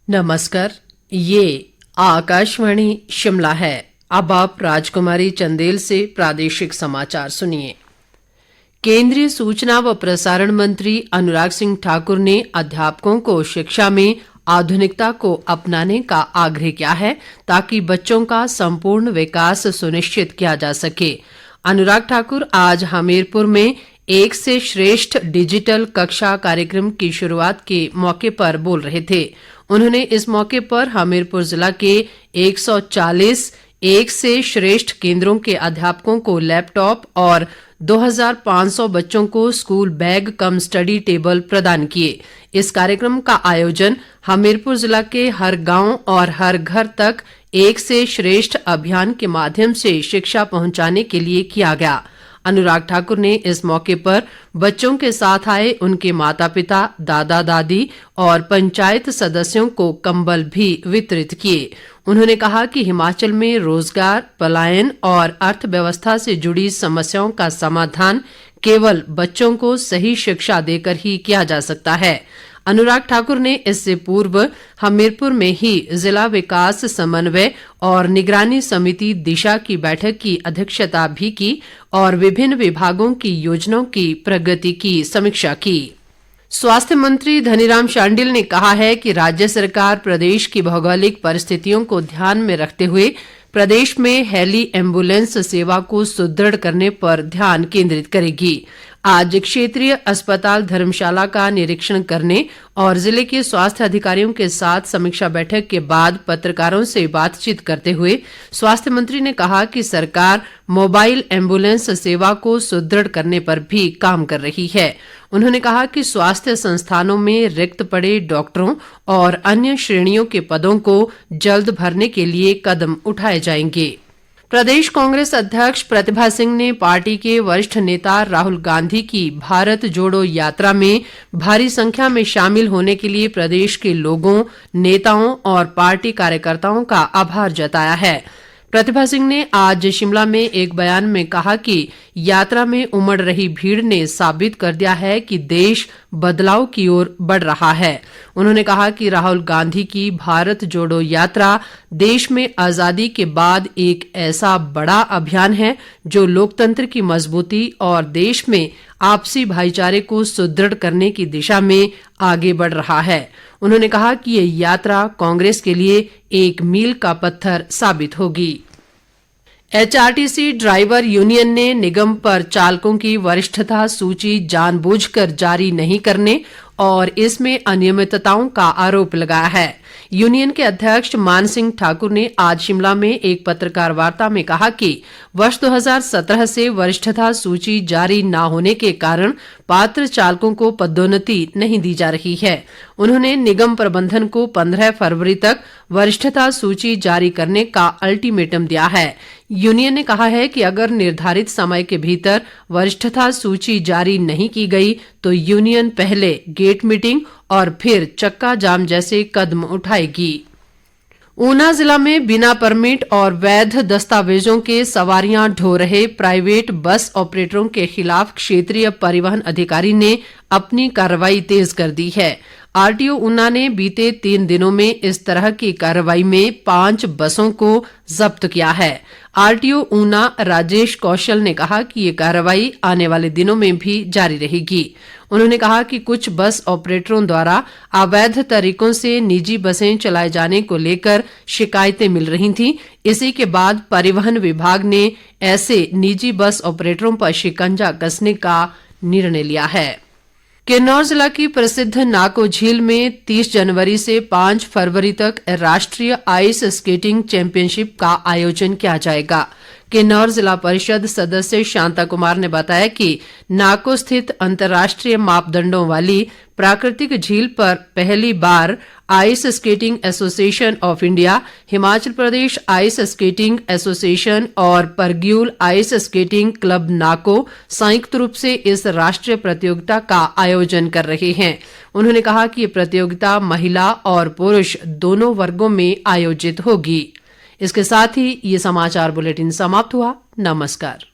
नमस्कार, ये आकाशवाणी शिमला है। अब आप राजकुमारी चंदेल से प्रादेशिक समाचार सुनिए। केंद्रीय सूचना व प्रसारण मंत्री अनुराग सिंह ठाकुर ने अध्यापकों को शिक्षा में आधुनिकता को अपनाने का आग्रह किया है ताकि बच्चों का संपूर्ण विकास सुनिश्चित किया जा सके। अनुराग ठाकुर आज हमीरपुर में एक से श्रेष्ठ डिजिटल कक्षा कार्यक्रम की शुरुआत के मौके पर बोल रहे थे। उन्होंने इस मौके पर हमीरपुर जिला के 140 एक से श्रेष्ठ केंद्रों के अध्यापकों को लैपटॉप और 2500 बच्चों को स्कूल बैग कम स्टडी टेबल प्रदान किए। इस कार्यक्रम का आयोजन हमीरपुर जिला के हर गांव और हर घर तक एक से श्रेष्ठ अभियान के माध्यम से शिक्षा पहुंचाने के लिए किया गया। अनुराग ठाकुर ने इस मौके पर बच्चों के साथ आए उनके माता पिता, दादा दादी और पंचायत सदस्यों को कंबल भी वितरित किए। उन्होंने कहा कि हिमाचल में रोजगार, पलायन और अर्थव्यवस्था से जुड़ी समस्याओं का समाधान केवल बच्चों को सही शिक्षा देकर ही किया जा सकता है। अनुराग ठाकुर ने इससे पूर्व हमीरपुर में ही जिला विकास समन्वय और निगरानी समिति दिशा की बैठक की अध्यक्षता भी की और विभिन्न विभागों की योजनाओं की प्रगति की समीक्षा की। स्वास्थ्य मंत्री धनीराम शांडिल ने कहा है कि राज्य सरकार प्रदेश की भौगोलिक परिस्थितियों को ध्यान में रखते हुए प्रदेश में हेली एम्बुलेंस सेवा को सुदृढ़ करने पर ध्यान केंद्रित करेगी। आज क्षेत्रीय अस्पताल धर्मशाला का निरीक्षण करने और जिले के स्वास्थ्य अधिकारियों के साथ समीक्षा बैठक के बाद पत्रकारों से बातचीत करते हुए स्वास्थ्य मंत्री ने कहा कि सरकार मोबाइल एम्बुलेंस सेवा को सुदृढ़ करने पर भी काम कर रही है। उन्होंने कहा कि स्वास्थ्य संस्थानों में रिक्त पड़े डॉक्टरों और अन्य श्रेणियों के पदों को जल्द भरने के लिए कदम उठाए जाएंगे। प्रदेश कांग्रेस अध्यक्ष प्रतिभा सिंह ने पार्टी के वरिष्ठ नेता राहुल गांधी की भारत जोड़ो यात्रा में भारी संख्या में शामिल होने के लिए प्रदेश के लोगों, नेताओं और पार्टी कार्यकर्ताओं का आभार जताया है। प्रतिभा सिंह ने आज शिमला में एक बयान में कहा कि यात्रा में उमड़ रही भीड़ ने साबित कर दिया है कि देश बदलाव की ओर बढ़ रहा है। उन्होंने कहा कि राहुल गांधी की भारत जोड़ो यात्रा देश में आजादी के बाद एक ऐसा बड़ा अभियान है जो लोकतंत्र की मजबूती और देश में आपसी भाईचारे को सुदृढ़ करने की दिशा में आगे बढ़ रहा है। उन्होंने कहा कि ये यात्रा कांग्रेस के लिए एक मील का पत्थर साबित होगी। एचआरटीसी ड्राइवर यूनियन ने निगम पर चालकों की वरिष्ठता सूची जानबूझकर जारी नहीं करने और इसमें अनियमितताओं का आरोप लगाया है। यूनियन के अध्यक्ष मान सिंह ठाकुर ने आज शिमला में एक पत्रकार वार्ता में कहा कि वर्ष 2017 से वरिष्ठता सूची जारी न होने के कारण पात्र चालकों को पदोन्नति नहीं दी जा रही है। उन्होंने निगम प्रबंधन को 15 फरवरी तक वरिष्ठता सूची जारी करने का अल्टीमेटम दिया है। यूनियन ने कहा है कि अगर निर्धारित समय के भीतर वरिष्ठता सूची जारी नहीं की गई तो यूनियन पहले गेट मीटिंग और फिर चक्का जाम जैसे कदम उठाएगी। ऊना जिला में बिना परमिट और वैध दस्तावेजों के सवारियां ढो रहे प्राइवेट बस ऑपरेटरों के खिलाफ क्षेत्रीय परिवहन अधिकारी ने अपनी कार्रवाई तेज कर दी है। आरटीओ ऊना ने बीते 3 दिनों में इस तरह की कार्रवाई में 5 बसों को जब्त किया है। आरटीओ ऊना राजेश कौशल ने कहा कि ये कार्रवाई आने वाले दिनों में भी जारी रहेगी। उन्होंने कहा कि कुछ बस ऑपरेटरों द्वारा अवैध तरीकों से निजी बसें चलाए जाने को लेकर शिकायतें मिल रही थीं। इसी के बाद परिवहन विभाग ने ऐसे निजी बस ऑपरेटरों पर शिकंजा कसने का निर्णय लिया है। किन्नौर जिला की प्रसिद्ध नाको झील में 30 जनवरी से 5 फरवरी तक राष्ट्रीय आइस स्केटिंग चैंपियनशिप का आयोजन किया जाएगा। किन्नौर जिला परिषद सदस्य शांता कुमार ने बताया कि नाको स्थित अंतर्राष्ट्रीय मापदंडों वाली प्राकृतिक झील पर पहली बार ice skating association of India, Himachal Pradesh ice skating association और Pargyul ice skating club Nako संयुक्त रूप से इस राष्ट्रीय प्रतियोगिता का आयोजन कर रहे हैं। उन्होंने कहा कि ये प्रतियोगिता महिला और पुरुष दोनों वर्गों में आयोजित होगी। इसके साथ ही ये समाचार बुलेटिन समाप्त हुआ। नमस्कार।